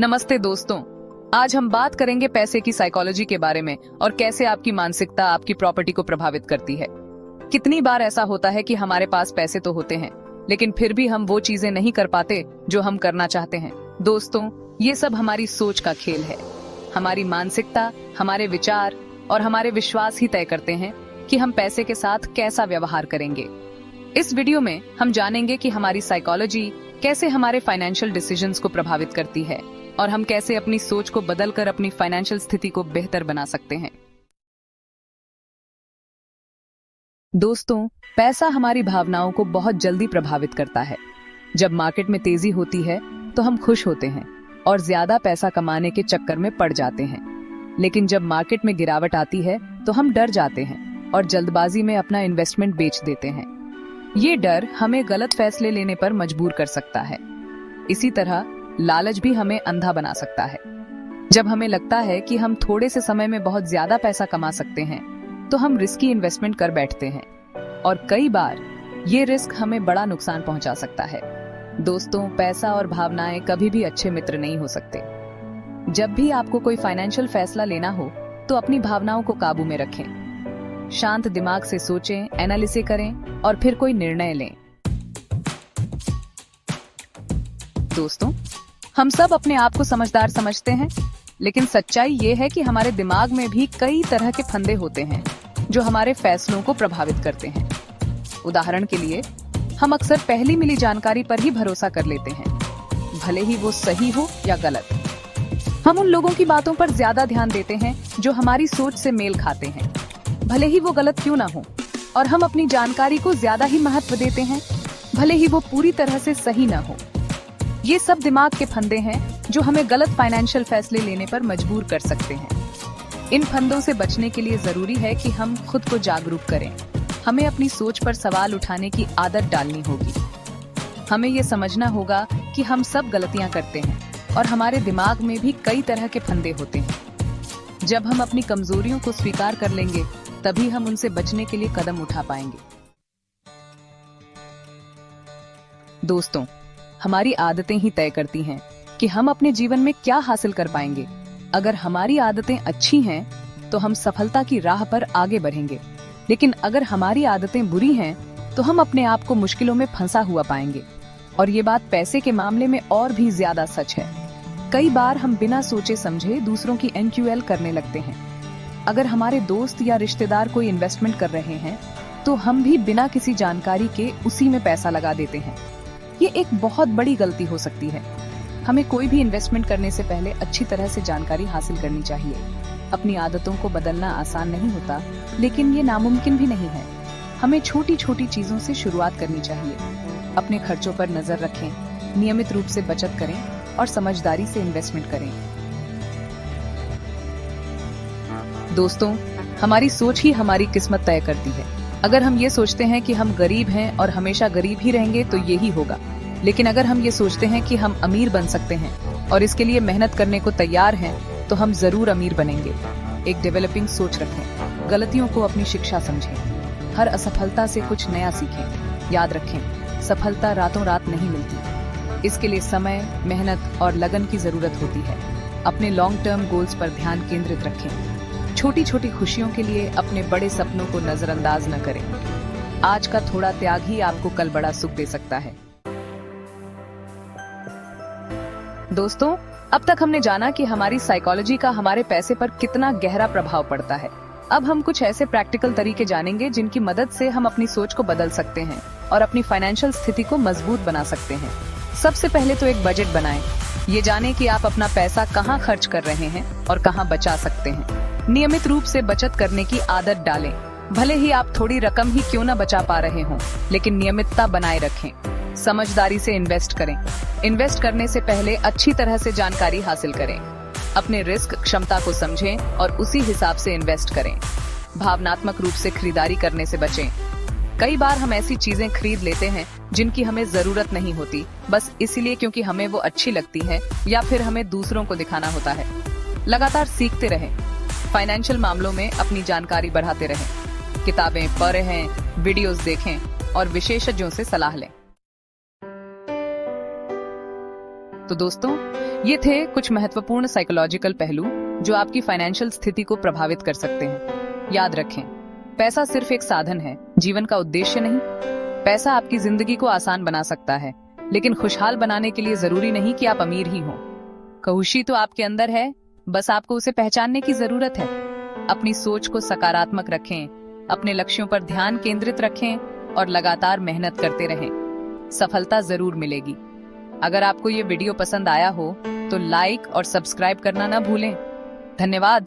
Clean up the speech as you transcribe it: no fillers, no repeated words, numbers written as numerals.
नमस्ते दोस्तों, आज हम बात करेंगे पैसे की साइकोलॉजी के बारे में और कैसे आपकी मानसिकता आपकी प्रॉपर्टी को प्रभावित करती है। कितनी बार ऐसा होता है कि हमारे पास पैसे तो होते हैं, लेकिन फिर भी हम वो चीजें नहीं कर पाते जो हम करना चाहते हैं। दोस्तों, ये सब हमारी सोच का खेल है। हमारी मानसिकता, हमारे विचार और हमारे विश्वास ही तय करते हैं कि हम पैसे के साथ कैसा व्यवहार करेंगे। इस वीडियो में हम जानेंगे कि हमारी साइकोलॉजी कैसे हमारे फाइनेंशियल डिसीजंस को प्रभावित करती है और हम कैसे अपनी सोच को बदलकर अपनी फाइनेंशियल स्थिति को बेहतर बना सकते हैं। दोस्तों, पैसा हमारी भावनाओं को बहुत जल्दी प्रभावित करता है। जब मार्केट में तेजी होती है तो हम खुश होते हैं और ज्यादा पैसा कमाने के चक्कर में पड़ जाते हैं। लेकिन जब मार्केट में गिरावट आती है तो हम डर जाते हैं और जल्दबाजी में अपना इन्वेस्टमेंट बेच देते हैं। ये डर हमें गलत फैसले लेने पर मजबूर कर सकता है। इसी तरह लालच भी हमें अंधा बना सकता है। जब हमें लगता है कि हम थोड़े से समय में बहुत ज्यादा पैसा कमा सकते हैं, तो हम रिस्की इन्वेस्टमेंट कर बैठते हैं और कई बार ये रिस्क हमें बड़ा नुकसान पहुंचा सकता है। दोस्तों, पैसा और भावनाएं कभी भी अच्छे मित्र नहीं हो सकते। जब भी आपको कोई फाइनेंशियल फैसला लेना हो, तो अपनी भावनाओं को काबू में रखें। शांत दिमाग से सोचें, एनालिसिस करें और फिर कोई निर्णय लें। दोस्तों, हम सब अपने आप को समझदार समझते हैं, लेकिन सच्चाई ये है कि हमारे दिमाग में भी कई तरह के फंदे होते हैं जो हमारे फैसलों को प्रभावित करते हैं। उदाहरण के लिए, हम अक्सर पहली मिली जानकारी पर ही भरोसा कर लेते हैं, भले ही वो सही हो या गलत। हम उन लोगों की बातों पर ज्यादा ध्यान देते हैं जो हमारी सोच से मेल खाते हैं, भले ही वो गलत क्यों ना हो, और हम अपनी जानकारी को ज्यादा ही महत्व देते हैं, भले ही वो पूरी तरह से सही ना हो। ये सब दिमाग के फंदे हैं जो हमें गलत फाइनेंशियल फैसले लेने पर मजबूर कर सकते हैं। इन फंदों से बचने के लिए जरूरी है कि हम खुद को जागरूक करें। हमें अपनी सोच पर सवाल उठाने की आदत डालनी होगी। हमें ये समझना होगा कि हम सब गलतियां करते हैं और हमारे दिमाग में भी कई तरह के फंदे होते हैं। जब हम अपनी कमजोरियों को स्वीकार कर लेंगे, तभी हम उनसे बचने के लिए कदम उठा पाएंगे। दोस्तों, हमारी आदतें ही तय करती हैं कि हम अपने जीवन में क्या हासिल कर पाएंगे। अगर हमारी आदतें अच्छी हैं, तो हम सफलता की राह पर आगे बढ़ेंगे। लेकिन अगर हमारी आदतें बुरी हैं, तो हम अपने आप को मुश्किलों में फंसा हुआ पाएंगे। और ये बात पैसे के मामले में और भी ज्यादा सच है। कई बार हम बिना सोचे समझे दूसरों की NQL करने लगते हैं। अगर हमारे दोस्त या रिश्तेदार कोई इन्वेस्टमेंट कर रहे हैं, तो हम भी बिना किसी जानकारी के उसी में पैसा लगा देते हैं। ये एक बहुत बड़ी गलती हो सकती है। हमें कोई भी इन्वेस्टमेंट करने से पहले अच्छी तरह से जानकारी हासिल करनी चाहिए। अपनी आदतों को बदलना आसान नहीं होता, लेकिन ये नामुमकिन भी नहीं है। हमें छोटी छोटी चीजों से शुरुआत करनी चाहिए। अपने खर्चों पर नजर रखें, नियमित रूप से बचत करें और समझदारी से इन्वेस्टमेंट करें। दोस्तों, हमारी सोच ही हमारी किस्मत तय करती है। अगर हम ये सोचते हैं कि हम गरीब हैं और हमेशा गरीब ही रहेंगे, तो यही होगा। लेकिन अगर हम ये सोचते हैं कि हम अमीर बन सकते हैं और इसके लिए मेहनत करने को तैयार हैं, तो हम जरूर अमीर बनेंगे। एक डेवलपिंग सोच रखें, गलतियों को अपनी शिक्षा समझें, हर असफलता से कुछ नया सीखें। याद रखें, सफलता रातों रात नहीं मिलती। इसके लिए समय, मेहनत और लगन की जरूरत होती है। अपने लॉन्ग टर्म गोल्स पर ध्यान केंद्रित रखें। छोटी छोटी खुशियों के लिए अपने बड़े सपनों को नजरअंदाज न करें। आज का थोड़ा त्याग ही आपको कल बड़ा सुख दे सकता है। दोस्तों, अब तक हमने जाना कि हमारी साइकोलॉजी का हमारे पैसे पर कितना गहरा प्रभाव पड़ता है। अब हम कुछ ऐसे प्रैक्टिकल तरीके जानेंगे जिनकी मदद से हम अपनी सोच को बदल सकते हैं और अपनी फाइनेंशियल स्थिति को मजबूत बना सकते हैं। सबसे पहले तो एक बजट बनाएं। ये जानें कि आप अपना पैसा कहाँ खर्च कर रहे हैं और कहाँ बचा सकते हैं। नियमित रूप से बचत करने की आदत डालें। भले ही आप थोड़ी रकम ही क्यों न बचा पा रहे हों, लेकिन नियमितता बनाए रखें। समझदारी से इन्वेस्ट करें। इन्वेस्ट करने से पहले अच्छी तरह से जानकारी हासिल करें। अपने रिस्क क्षमता को समझें और उसी हिसाब से इन्वेस्ट करें। भावनात्मक रूप से खरीदारी करने से बचें। कई बार हम ऐसी चीजें खरीद लेते हैं जिनकी हमें जरूरत नहीं होती, बस इसलिए क्योंकि हमें वो अच्छी लगती है या फिर हमें दूसरों को दिखाना होता है। लगातार सीखते रहें। फाइनेंशियल मामलों में अपनी जानकारी बढ़ाते रहें। किताबें पढ़ें, वीडियोस देखें और विशेषज्ञों से सलाह लें। तो दोस्तों, ये थे कुछ महत्वपूर्ण साइकोलॉजिकल पहलू जो आपकी फाइनेंशियल स्थिति को प्रभावित कर सकते हैं। याद रखें, पैसा सिर्फ एक साधन है, जीवन का उद्देश्य नहीं। पैसा आपकी जिंदगी को आसान बना सकता है, लेकिन खुशहाल बनाने के लिए जरूरी नहीं कि आप अमीर ही हों। खुशी तो आपके अंदर है, बस आपको उसे पहचानने की जरूरत है। अपनी सोच को सकारात्मक रखें, अपने लक्ष्यों पर ध्यान केंद्रित रखें और लगातार मेहनत करते रहें। सफलता जरूर मिलेगी। अगर आपको ये वीडियो पसंद आया हो तो लाइक और सब्सक्राइब करना ना भूलें। धन्यवाद।